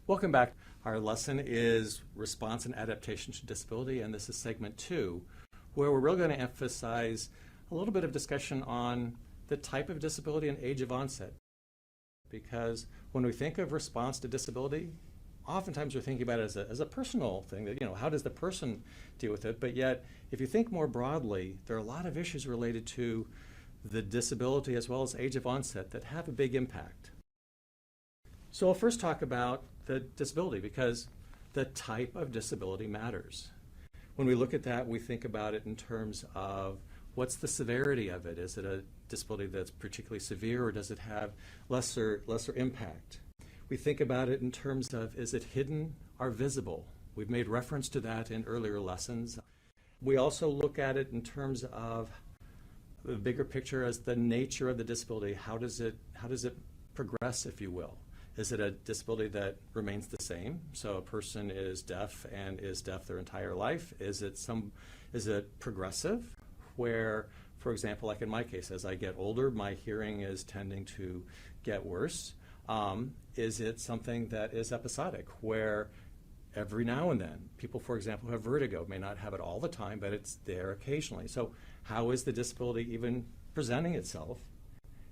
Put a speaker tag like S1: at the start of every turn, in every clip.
S1: Welcome back. Our lesson is Response and Adaptation to Disability, and this is segment 2, where we're really going to emphasize a little bit of discussion on the type of disability and age of onset. Because when we think of response to disability, oftentimes we're thinking about it as a personal thing, that, how does the person deal with it? But yet, if you think more broadly, there are a lot of issues related to the disability as well as age of onset that have a big impact. So I'll first talk about the disability because the type of disability matters. When we look at that, we think about it in terms of what's the severity of it? Is it a disability that's particularly severe, or does it have lesser impact? We think about it in terms of, is it hidden or visible? We've made reference to that in earlier lessons. We also look at it in terms of the bigger picture as the nature of the disability. How does it progress, if you will? Is it a disability that remains the same? So a person is deaf and is deaf their entire life. Is it progressive, where, for example, like in my case, as I get older, my hearing is tending to get worse? Is it something that is episodic, where every now and then, people, for example, who have vertigo, may not have it all the time, but it's there occasionally. So how is the disability even presenting itself?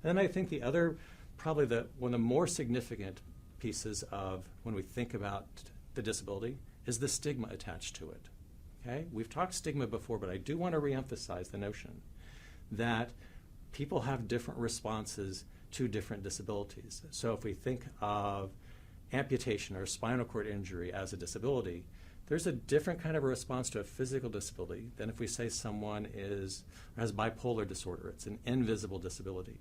S1: And then I think the other, probably one of the more significant pieces of when we think about the disability is the stigma attached to it. Okay? We've talked stigma before, but I do want to reemphasize the notion that people have different responses to different disabilities. So if we think of amputation or spinal cord injury as a disability, there's a different kind of a response to a physical disability than if we say someone has bipolar disorder. It's an invisible disability.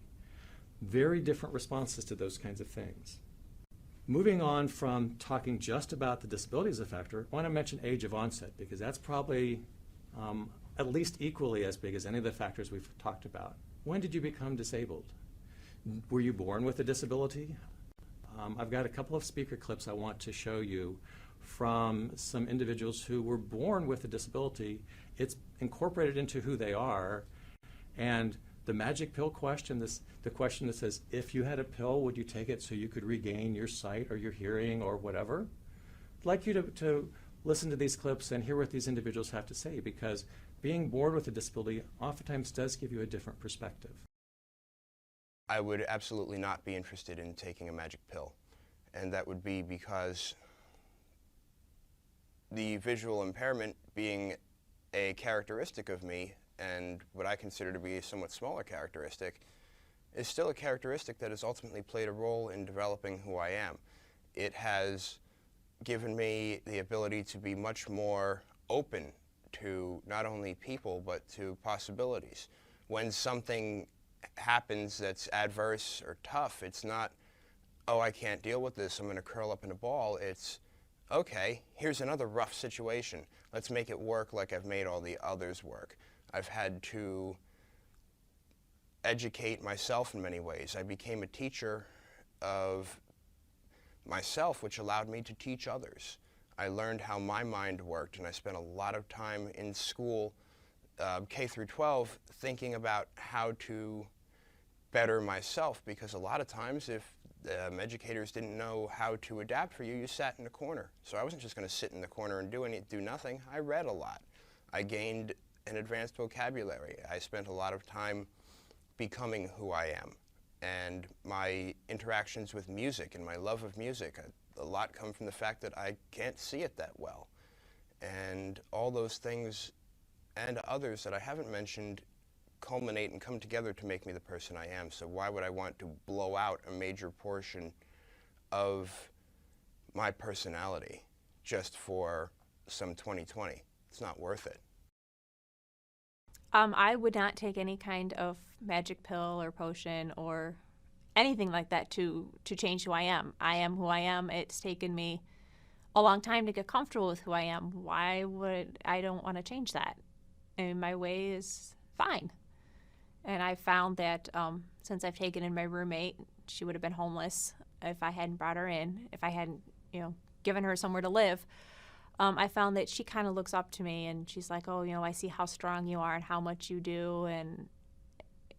S1: Very different responses to those kinds of things. Moving on from talking just about the disability as a factor, I want to mention age of onset, because that's probably at least equally as big as any of the factors we've talked about. When did you become disabled? Were you born with a disability? I've got a couple of speaker clips I want to show you from some individuals who were born with a disability. It's incorporated into who they are. And the magic pill question, the question that says, if you had a pill, would you take it so you could regain your sight or your hearing or whatever? I'd like you to listen to these clips and hear what these individuals have to say, because being born with a disability oftentimes does give you a different perspective.
S2: I would absolutely not be interested in taking a magic pill, and that would be because the visual impairment being a characteristic of me, and what I consider to be a somewhat smaller characteristic, is still a characteristic that has ultimately played a role in developing who I am. It has given me the ability to be much more open to not only people, but to possibilities. When something happens that's adverse or tough, it's not, oh, I can't deal with this, I'm going to curl up in a ball. It's, okay, here's another rough situation. Let's make it work like I've made all the others work. I've had to educate myself in many ways. I became a teacher of myself, which allowed me to teach others. I learned how my mind worked, and I spent a lot of time in school, K through 12, thinking about how to better myself, because a lot of times if educators didn't know how to adapt for you, you sat in a corner. So I wasn't just going to sit in the corner and do nothing. I read a lot. I gained an advanced vocabulary. I spent a lot of time becoming who I am. And my interactions with music and my love of music, a lot come from the fact that I can't see it that well. And all those things and others that I haven't mentioned culminate and come together to make me the person I am. So why would I want to blow out a major portion of my personality just for some 20/20? It's not worth it.
S3: I would not take any kind of magic pill or potion or anything like that to change who I am. I am who I am. It's taken me a long time to get comfortable with who I am. I don't want to change that. And my way is fine. And I found that since I've taken in my roommate, she would have been homeless if I hadn't brought her in, if I hadn't, given her somewhere to live. I found that she kind of looks up to me and she's like, oh, I see how strong you are and how much you do. And,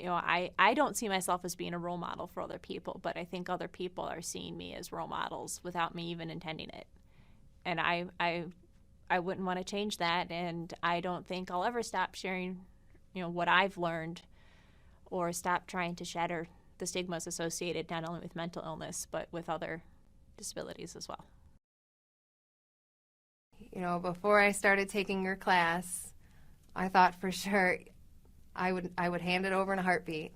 S3: I don't see myself as being a role model for other people, but I think other people are seeing me as role models without me even intending it. And I wouldn't want to change that, and I don't think I'll ever stop sharing, what I've learned, or stop trying to shatter the stigmas associated not only with mental illness, but with other disabilities as well.
S4: Before I started taking your class, I thought for sure I would hand it over in a heartbeat.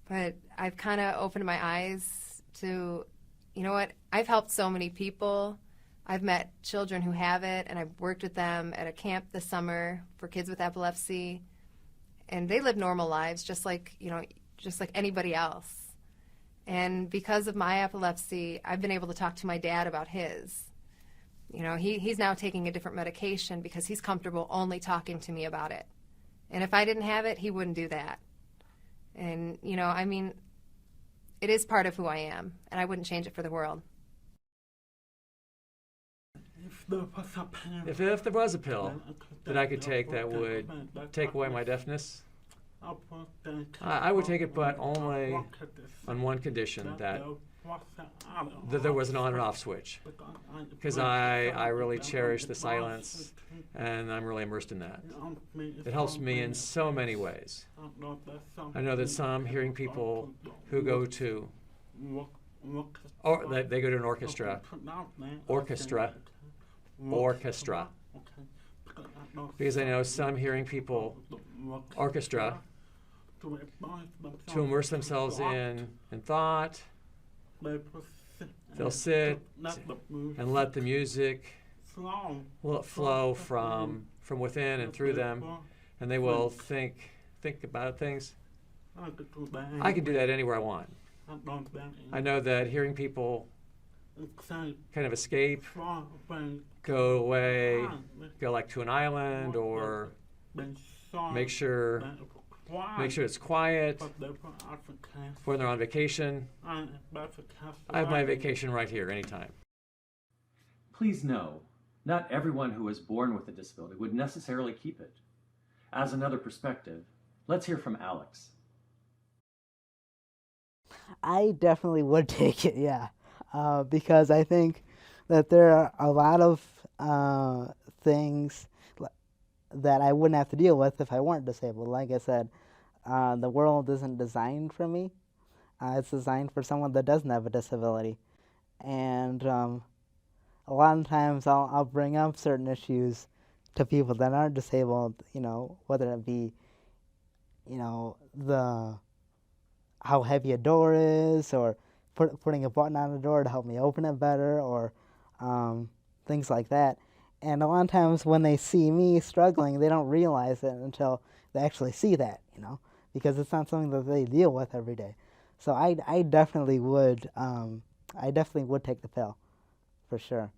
S4: But I've kind of opened my eyes to, what? I've helped so many people. I've met children who have it, and I've worked with them at a camp this summer for kids with epilepsy. And they live normal lives just like anybody else. And because of my epilepsy, I've been able to talk to my dad about his. He's now taking a different medication because he's comfortable only talking to me about it. And if I didn't have it, he wouldn't do that. And, it is part of who I am, and I wouldn't change it for the world.
S1: If there was a pill that I could take that would take away my deafness, I would take it, but only on one condition, that there was an on and off switch. Because I really cherish the silence, and I'm really immersed in that. It helps me in so many ways. I know that some hearing people who go to, or they go to an orchestra, because I know some hearing people, orchestra, to immerse themselves in thought. They'll sit and let the music flow from within and through them, and they will think about things. I can do that anywhere I want. I know that hearing people kind of escape, go away, go like to an island, or make sure it's quiet when they're on vacation. I have my vacation right here anytime. Please know, not everyone who is born with a disability would necessarily keep it. As another perspective, let's hear from Alex.
S5: I definitely would take it, yeah, because I think that there are a lot of things that I wouldn't have to deal with if I weren't disabled. Like I said, the world isn't designed for me. It's designed for someone that doesn't have a disability. And a lot of times I'll bring up certain issues to people that aren't disabled, whether it be, how heavy a door is, or putting a button on the door to help me open it better, or things like that. And a lot of times when they see me struggling, they don't realize it until they actually see that, because it's not something that they deal with every day. So I definitely would take the pill, for sure.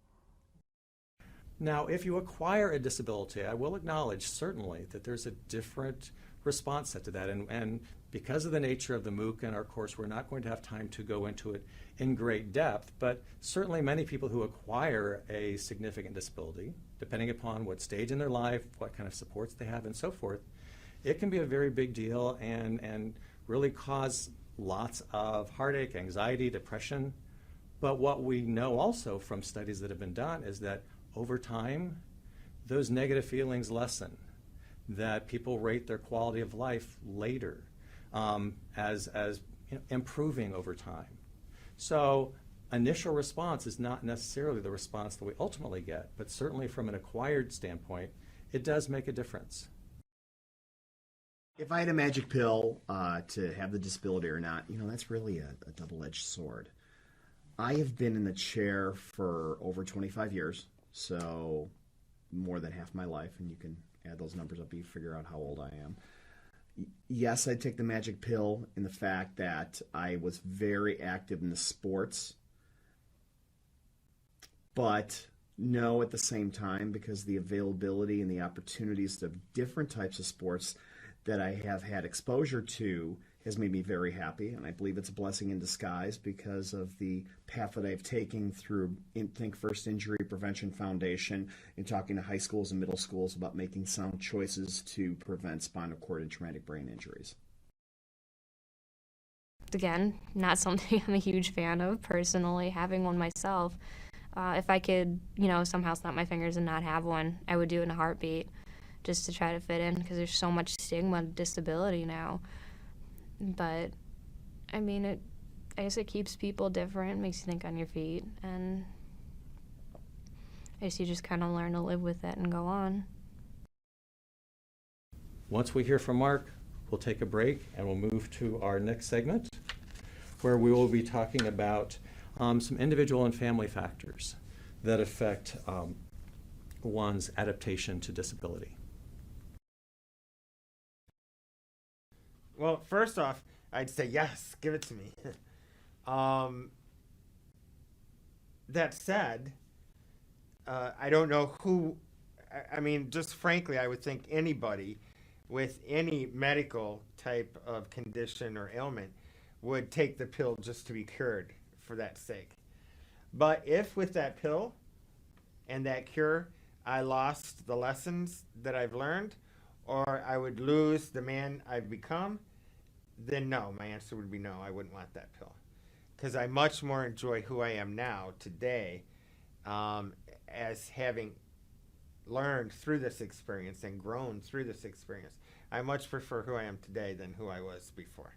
S1: Now, if you acquire a disability, I will acknowledge certainly that there's a different response set to that. And because of the nature of the MOOC and our course, we're not going to have time to go into it in great depth, but certainly many people who acquire a significant disability, depending upon what stage in their life, what kind of supports they have, and so forth, it can be a very big deal and really cause lots of heartache, anxiety, depression. But what we know also from studies that have been done is that over time, those negative feelings lessen, that people rate their quality of life later as improving over time. So initial response is not necessarily the response that we ultimately get, but certainly from an acquired standpoint, it does make a difference.
S6: If I had a magic pill to have the disability or not, that's really a double-edged sword. I have been in the chair for over 25 years, so more than half my life, and you can add those numbers up, you figure out how old I am. Yes, I'd take the magic pill in the fact that I was very active in the sports, but no at the same time, because the availability and the opportunities of different types of sports that I have had exposure to has made me very happy, and I believe it's a blessing in disguise because of the path that I've taken through Think First Injury Prevention Foundation and talking to high schools and middle schools about making sound choices to prevent spinal cord and traumatic brain injuries.
S7: again, not something I'm a huge fan of personally, having one myself. If I could, somehow snap my fingers and not have one, I would do it in a heartbeat just to try to fit in because there's so much stigma to disability now. But, I mean, I guess it keeps people different, makes you think on your feet, and I guess you just kind of learn to live with it and go on.
S1: Once we hear from Mark, we'll take a break and we'll move to our next segment where we will be talking about some individual and family factors that affect one's adaptation to disability.
S8: Well, first off, I'd say yes, give it to me. That said, I don't know who, I mean, just frankly, I would think anybody with any medical type of condition or ailment would take the pill just to be cured for that sake. But if with that pill and that cure, I lost the lessons that I've learned, or I would lose the man I've become, then no, my answer would be no, I wouldn't want that pill. Because I much more enjoy who I am now, today, as having learned through this experience and grown through this experience. I much prefer who I am today than who I was before.